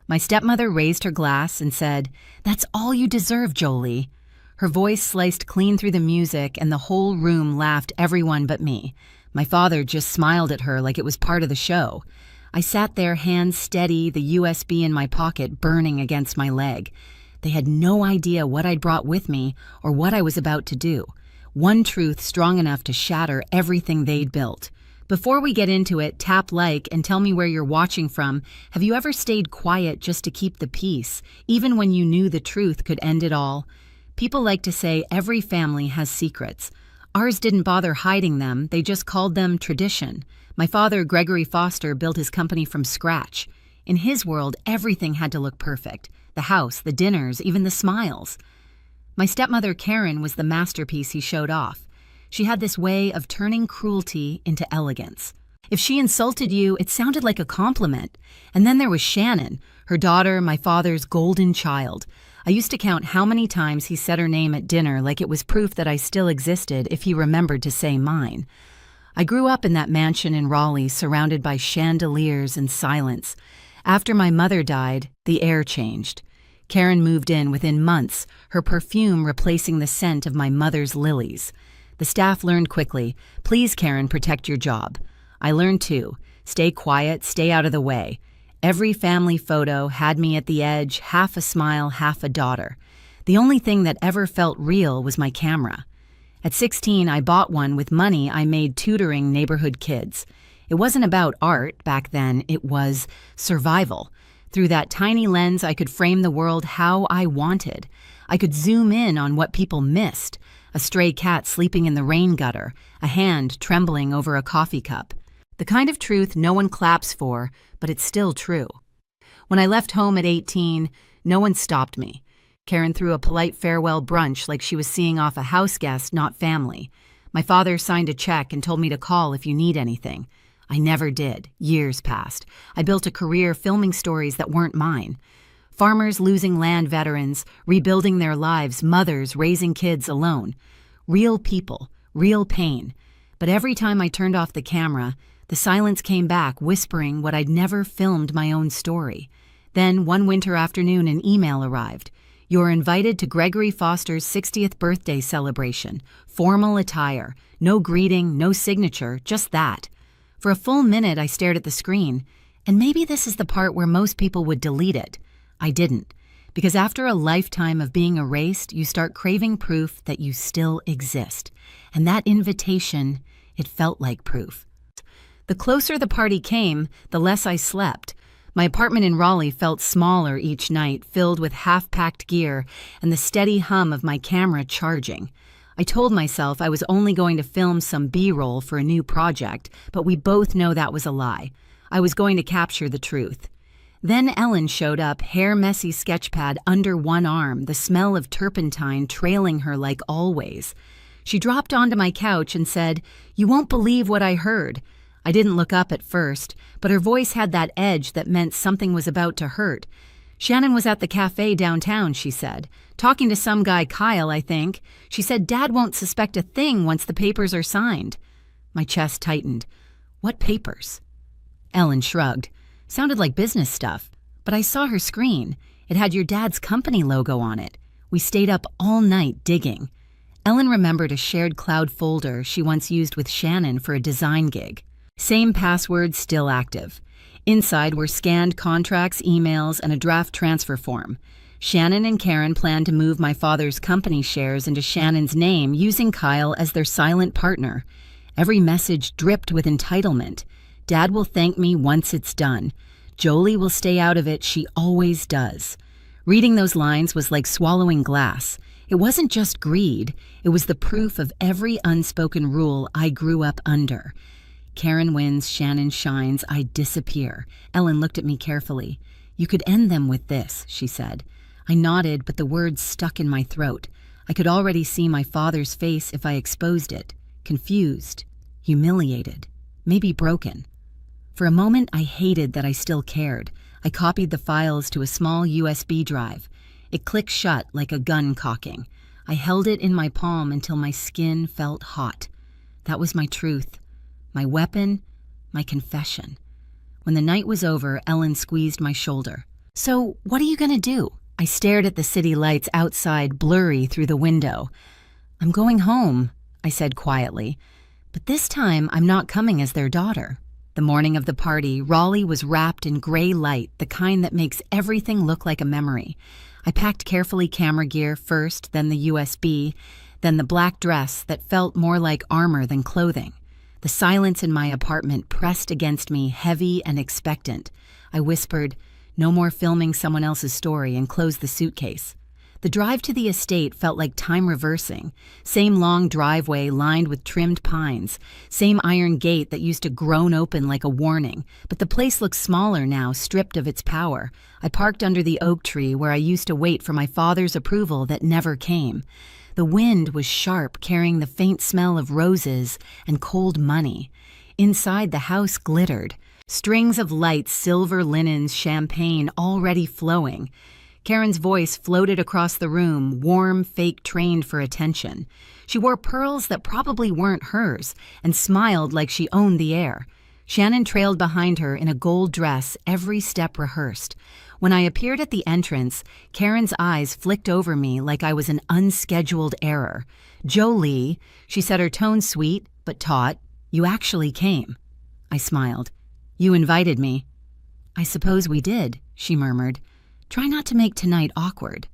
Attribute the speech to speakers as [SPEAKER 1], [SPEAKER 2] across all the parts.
[SPEAKER 1] My stepmother raised her glass and said, "That's all you deserve, Jolie." Her voice sliced clean through the music, and the whole room laughed, everyone but me. My father just smiled at her like it was part of the show. I sat there, hands steady, the USB in my pocket burning against my leg. They had no idea what I'd brought with me or what I was about to do. One truth strong enough to shatter everything they'd built. Before we get into it, tap like and tell me where you're watching from. Have you ever stayed quiet just to keep the peace, even when you knew the truth could end it all? People like to say every family has secrets. Ours didn't bother hiding them, they just called them tradition. My father, Gregory Foster, built his company from scratch. In his world, everything had to look perfect. The house, the dinners, even the smiles. My stepmother, Karen, was the masterpiece he showed off. She had this way of turning cruelty into elegance. If she insulted you, it sounded like a compliment. And then there was Shannon, her daughter, my father's golden child. I used to count how many times he said her name at dinner like it was proof that I still existed if he remembered to say mine. I grew up in that mansion in Raleigh, surrounded by chandeliers and silence. After my mother died, the air changed. Karen moved in within months, her perfume replacing the scent of my mother's lilies. The staff learned quickly, "Please, Karen, protect your job." I learned too, stay quiet, stay out of the way. Every family photo had me at the edge, half a smile, half a daughter. The only thing that ever felt real was my camera. At 16, I bought one with money I made tutoring neighborhood kids. It wasn't about art back then, it was survival. Through that tiny lens, I could frame the world how I wanted. I could zoom in on what people missed. A stray cat sleeping in the rain gutter, a hand trembling over a coffee cup. The kind of truth no one claps for, but it's still true. When I left home at 18, no one stopped me. Karen threw a polite farewell brunch like she was seeing off a house guest, not family. My father signed a check and told me to call if you need anything. I never did. Years passed. I built a career filming stories that weren't mine. Farmers losing land, veterans, rebuilding their lives, mothers raising kids alone. Real people, real pain. But every time I turned off the camera, the silence came back, whispering what I'd never filmed my own story. Then, one winter afternoon, an email arrived. "You're invited to Gregory Foster's 60th birthday celebration. Formal attire. No greeting, no signature, just that." For a full minute, I stared at the screen. And maybe this is the part where most people would delete it. I didn't. Because after a lifetime of being erased, you start craving proof that you still exist. And that invitation, it felt like proof. The closer the party came, the less I slept. My apartment in Raleigh felt smaller each night, filled with half-packed gear and the steady hum of my camera charging. I told myself I was only going to film some B-roll for a new project, but we both know that was a lie. I was going to capture the truth. Then Ellen showed up, hair-messy sketchpad under one arm, the smell of turpentine trailing her like always. She dropped onto my couch and said, "You won't believe what I heard." I didn't look up at first, but her voice had that edge that meant something was about to hurt. "Shannon was at the cafe downtown," she said. "Talking to some guy, Kyle, I think. She said Dad won't suspect a thing once the papers are signed." My chest tightened. "What papers?" Ellen shrugged. "Sounded like business stuff. But I saw her screen. It had your dad's company logo on it. We stayed up all night digging." Ellen remembered a shared cloud folder she once used with Shannon for a design gig. Same password, still active. Inside were scanned contracts, emails, and a draft transfer form. Shannon and Karen planned to move my father's company shares into Shannon's name, using Kyle as their silent partner. Every message dripped with entitlement. "Dad will thank me once it's done. Jolie will stay out of it, she always does." Reading those lines was like swallowing glass. It wasn't just greed, it was the proof of every unspoken rule I grew up under. Karen wins, Shannon shines, I disappear. Ellen looked at me carefully. "You could end them with this," she said. I nodded, but the words stuck in my throat. I could already see my father's face if I exposed it. Confused, humiliated, maybe broken. For a moment, I hated that I still cared. I copied the files to a small USB drive. It clicked shut like a gun cocking. I held it in my palm until my skin felt hot. That was my truth. My weapon, my confession. When the night was over, Ellen squeezed my shoulder. "So, what are you gonna do?" I stared at the city lights outside, blurry through the window. "I'm going home," I said quietly. "But this time, I'm not coming as their daughter." The morning of the party, Raleigh was wrapped in gray light, the kind that makes everything look like a memory. I packed carefully camera gear first, then the USB, then the black dress that felt more like armor than clothing. The silence in my apartment pressed against me, heavy and expectant. I whispered, "No more filming someone else's story," and closed the suitcase. The drive to the estate felt like time reversing. Same long driveway lined with trimmed pines, same iron gate that used to groan open like a warning, but the place looked smaller now, stripped of its power. I parked under the oak tree where I used to wait for my father's approval that never came. The wind was sharp, carrying the faint smell of roses and cold money. Inside, the house glittered. Strings of lights, silver linens, champagne already flowing. Karen's voice floated across the room, warm, fake, trained for attention. She wore pearls that probably weren't hers and smiled like she owned the air. Shannon trailed behind her in a gold dress, every step rehearsed. When I appeared at the entrance, Karen's eyes flicked over me like I was an unscheduled error. "Jolie," she said, her tone sweet but taut, "you actually came." I smiled. "You invited me." "I suppose we did," she murmured. "Try not to make tonight awkward."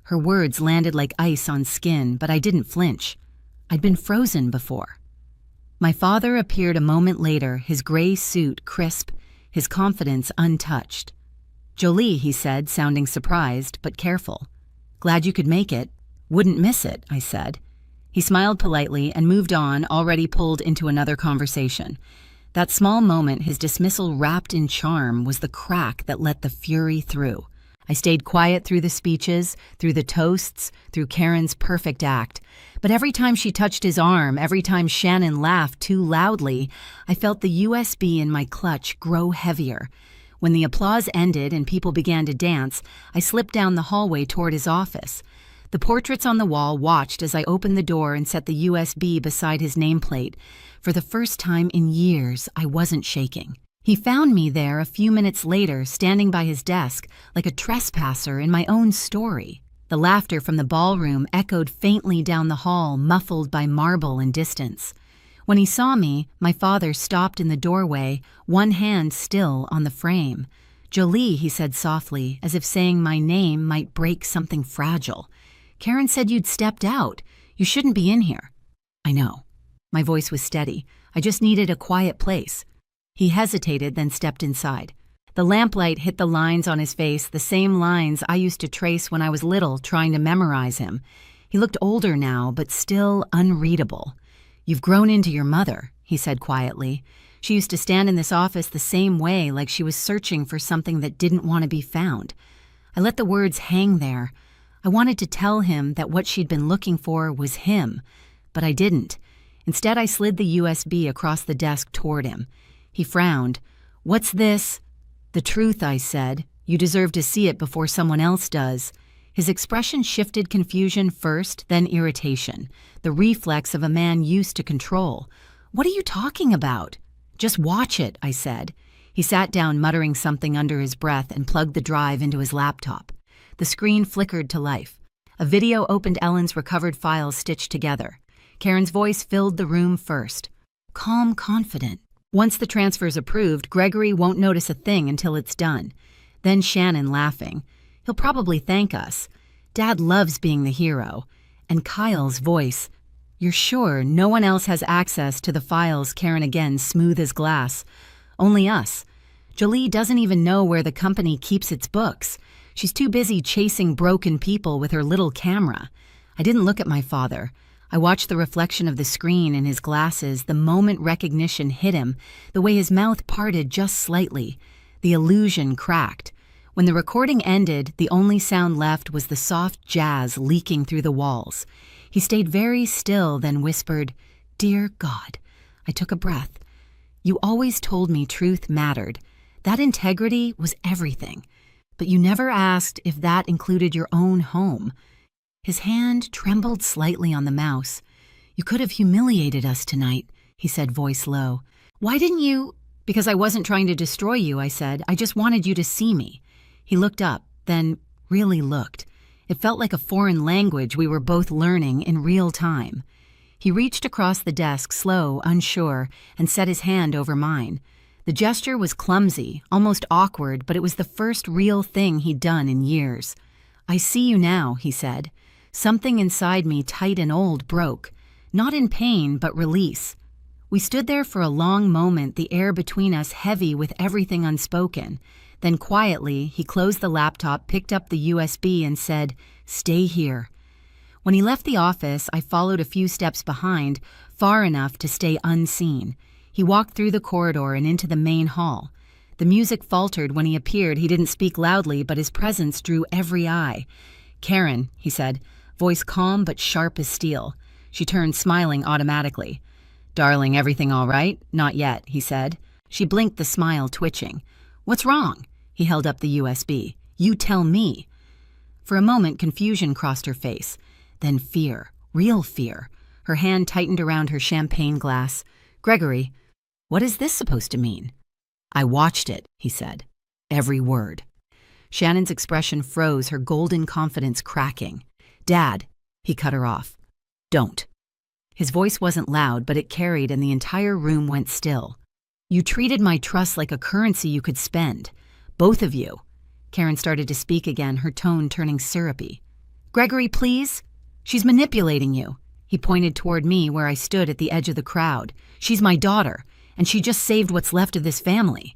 [SPEAKER 1] Her words landed like ice on skin, but I didn't flinch. I'd been frozen before. My father appeared a moment later, his gray suit crisp, his confidence untouched. "Jolie," he said, sounding surprised but careful. "Glad you could make it. Wouldn't miss it," I said. He smiled politely and moved on, already pulled into another conversation. That small moment, his dismissal wrapped in charm, was the crack that let the fury through. I stayed quiet through the speeches, through the toasts, through Karen's perfect act. But every time she touched his arm, every time Shannon laughed too loudly, I felt the USB in my clutch grow heavier. When the applause ended and people began to dance, I slipped down the hallway toward his office. The portraits on the wall watched as I opened the door and set the USB beside his nameplate. For the first time in years, I wasn't shaking. He found me there a few minutes later, standing by his desk, like a trespasser in my own story. The laughter from the ballroom echoed faintly down the hall, muffled by marble and distance. When he saw me, my father stopped in the doorway, one hand still on the frame. "Jolie," he said softly, as if saying my name might break something fragile. "Karen said you'd stepped out. You shouldn't be in here." "I know." My voice was steady. I just needed a quiet place. He hesitated, then stepped inside. The lamplight hit the lines on his face, the same lines I used to trace when I was little, trying to memorize him. He looked older now, but still unreadable. "You've grown into your mother," he said quietly. "She used to stand in this office the same way, like she was searching for something that didn't want to be found." I let the words hang there. I wanted to tell him that what she'd been looking for was him, but I didn't. Instead, I slid the USB across the desk toward him. He frowned. "What's this?" "The truth," I said. "You deserve to see it before someone else does." His expression shifted, confusion first, then irritation, the reflex of a man used to control. "What are you talking about?" "Just watch it," I said. He sat down, muttering something under his breath, and plugged the drive into his laptop. The screen flickered to life. A video opened Ellen's recovered files stitched together. Karen's voice filled the room first. Calm, confident. "Once the transfer's approved, Gregory won't notice a thing until it's done." Then Shannon laughing. "He'll probably thank us. Dad loves being the hero." And Kyle's voice. "You're sure no one else has access to the files?" Karen again, smooth as glass. "Only us. Jolie doesn't even know where the company keeps its books. She's too busy chasing broken people with her little camera." I didn't look at my father. I watched the reflection of the screen in his glasses, the moment recognition hit him, the way his mouth parted just slightly. The illusion cracked. When the recording ended, the only sound left was the soft jazz leaking through the walls. He stayed very still, then whispered, "Dear God." I took a breath. "You always told me truth mattered. That integrity was everything. But you never asked if that included your own home." His hand trembled slightly on the mouse. "You could have humiliated us tonight," he said, voice low. "Why didn't you—" "Because I wasn't trying to destroy you," I said. "I just wanted you to see me." He looked up, then really looked. It felt like a foreign language we were both learning in real time. He reached across the desk, slow, unsure, and set his hand over mine. The gesture was clumsy, almost awkward, but it was the first real thing he'd done in years. "I see you now," he said. Something inside me, tight and old, broke. Not in pain, but release. We stood there for a long moment, the air between us heavy with everything unspoken. Then quietly, he closed the laptop, picked up the USB, and said, "Stay here." When he left the office, I followed a few steps behind, far enough to stay unseen. He walked through the corridor and into the main hall. The music faltered when he appeared. He didn't speak loudly, but his presence drew every eye. "Karen," he said, voice calm but sharp as steel. She turned, smiling automatically. "Darling, everything all right?" "Not yet," he said. She blinked, the smile twitching. "What's wrong?" He held up the USB. "You tell me." For a moment, confusion crossed her face. Then fear, real fear. Her hand tightened around her champagne glass. "Gregory, what is this supposed to mean?" "I watched it," he said. "Every word." Shannon's expression froze, her golden confidence cracking. "Dad," he cut her off. "Don't." His voice wasn't loud, but it carried, and the entire room went still. "You treated my trust like a currency you could spend. Both of you." Karen started to speak again, her tone turning syrupy. "Gregory, please. She's manipulating you." He pointed toward me where I stood at the edge of the crowd. "She's my daughter, and she just saved what's left of this family."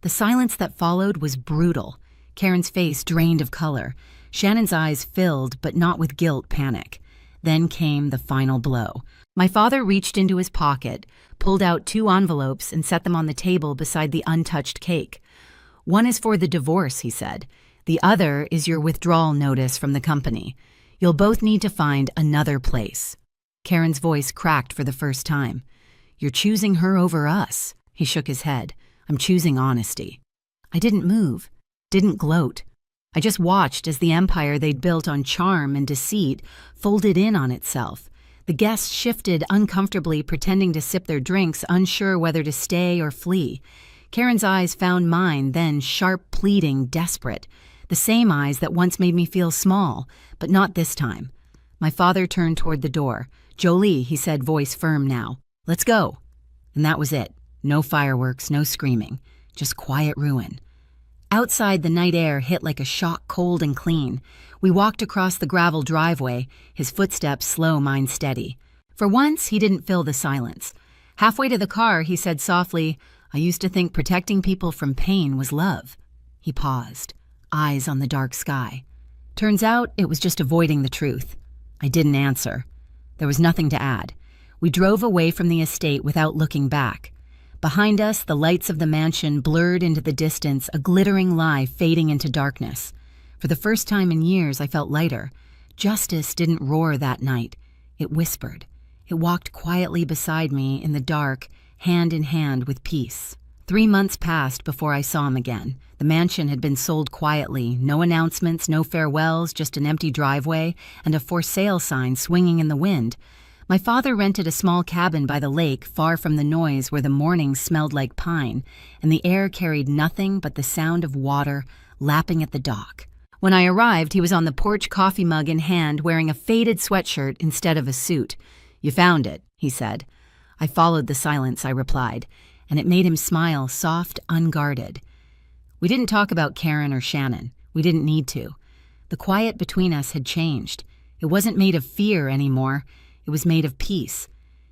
[SPEAKER 1] The silence that followed was brutal. Karen's face drained of color. Shannon's eyes filled, but not with guilt, panic. Then came the final blow. My father reached into his pocket, pulled out 2 envelopes, and set them on the table beside the untouched cake. "One is for the divorce," he said. "The other is your withdrawal notice from the company. You'll both need to find another place." Karen's voice cracked for the first time. "You're choosing her over us." He shook his head. "I'm choosing honesty." I didn't move, didn't gloat. I just watched as the empire they'd built on charm and deceit folded in on itself. The guests shifted uncomfortably, pretending to sip their drinks, unsure whether to stay or flee. Karen's eyes found mine, then sharp, pleading, desperate. The same eyes that once made me feel small, but not this time. My father turned toward the door. "Jolie," he said, voice firm now. "Let's go." And that was it. No fireworks, no screaming. Just quiet ruin. Outside, the night air hit like a shock, cold and clean. We walked across the gravel driveway, his footsteps slow, mine steady. For once, he didn't fill the silence. Halfway to the car, he said softly, "I used to think protecting people from pain was love." He paused, eyes on the dark sky. Turns out it was just avoiding the truth. I didn't answer. There was nothing to add. We drove away from the estate without looking back. Behind us, the lights of the mansion blurred into the distance, a glittering lie fading into darkness. For the first time in years, I felt lighter. Justice didn't roar that night. It whispered. It walked quietly beside me in the dark, hand in hand with peace. 3 months passed before I saw him again. The mansion had been sold quietly, no announcements, no farewells, just an empty driveway and a for sale sign swinging in the wind. My father rented a small cabin by the lake, far from the noise, where the mornings smelled like pine, and the air carried nothing but the sound of water lapping at the dock. When I arrived, he was on the porch, coffee mug in hand, wearing a faded sweatshirt instead of a suit. "You found it," he said. I followed the silence, I replied, and it made him smile, soft, unguarded. We didn't talk about Karen or Shannon. We didn't need to. The quiet between us had changed. It wasn't made of fear anymore. It was made of peace.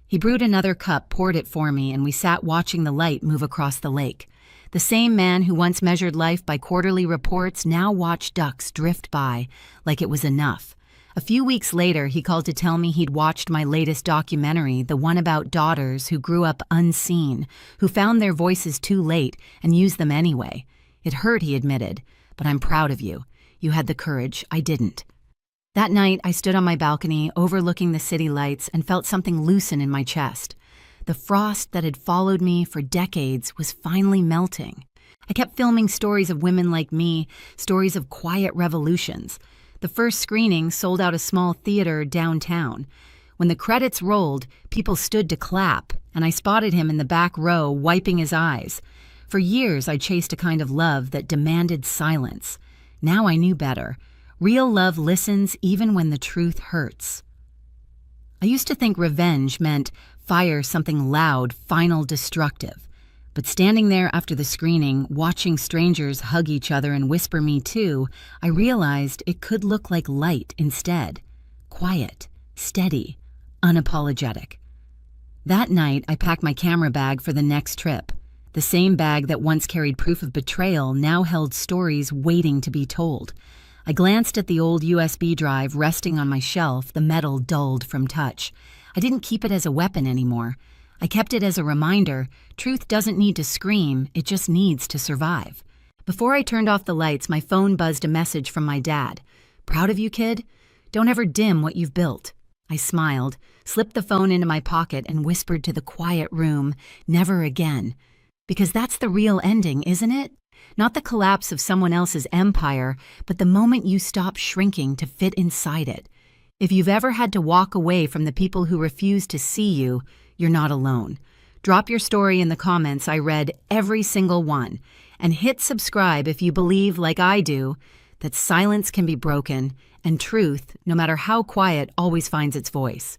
[SPEAKER 1] He brewed another cup, poured it for me, and we sat watching the light move across the lake. The same man who once measured life by quarterly reports now watched ducks drift by like it was enough. A few weeks later, he called to tell me he'd watched my latest documentary, the one about daughters who grew up unseen, who found their voices too late and used them anyway. It hurt, he admitted, but I'm proud of you. You had the courage. I didn't. That night, I stood on my balcony, overlooking the city lights, and felt something loosen in my chest. The frost that had followed me for decades was finally melting. I kept filming stories of women like me, stories of quiet revolutions. The first screening sold out a small theater downtown. When the credits rolled, people stood to clap, and I spotted him in the back row, wiping his eyes. For years, I chased a kind of love that demanded silence. Now I knew better. Real love listens even when the truth hurts. I used to think revenge meant fire something loud, final, destructive. But standing there after the screening, watching strangers hug each other and whisper "me too," I realized it could look like light instead. Quiet, steady, unapologetic. That night, I packed my camera bag for the next trip. The same bag that once carried proof of betrayal now held stories waiting to be told. I glanced at the old USB drive resting on my shelf, the metal dulled from touch. I didn't keep it as a weapon anymore. I kept it as a reminder: truth doesn't need to scream, it just needs to survive. Before I turned off the lights, my phone buzzed a message from my dad. "Proud of you, kid? Don't ever dim what you've built." I smiled, slipped the phone into my pocket, and whispered to the quiet room, "Never again." Because that's the real ending, isn't it? Not the collapse of someone else's empire, but the moment you stop shrinking to fit inside it. If you've ever had to walk away from the people who refuse to see you, you're not alone. Drop your story in the comments. I read every single one. And hit subscribe if you believe, like I do, that silence can be broken and truth, no matter how quiet, always finds its voice.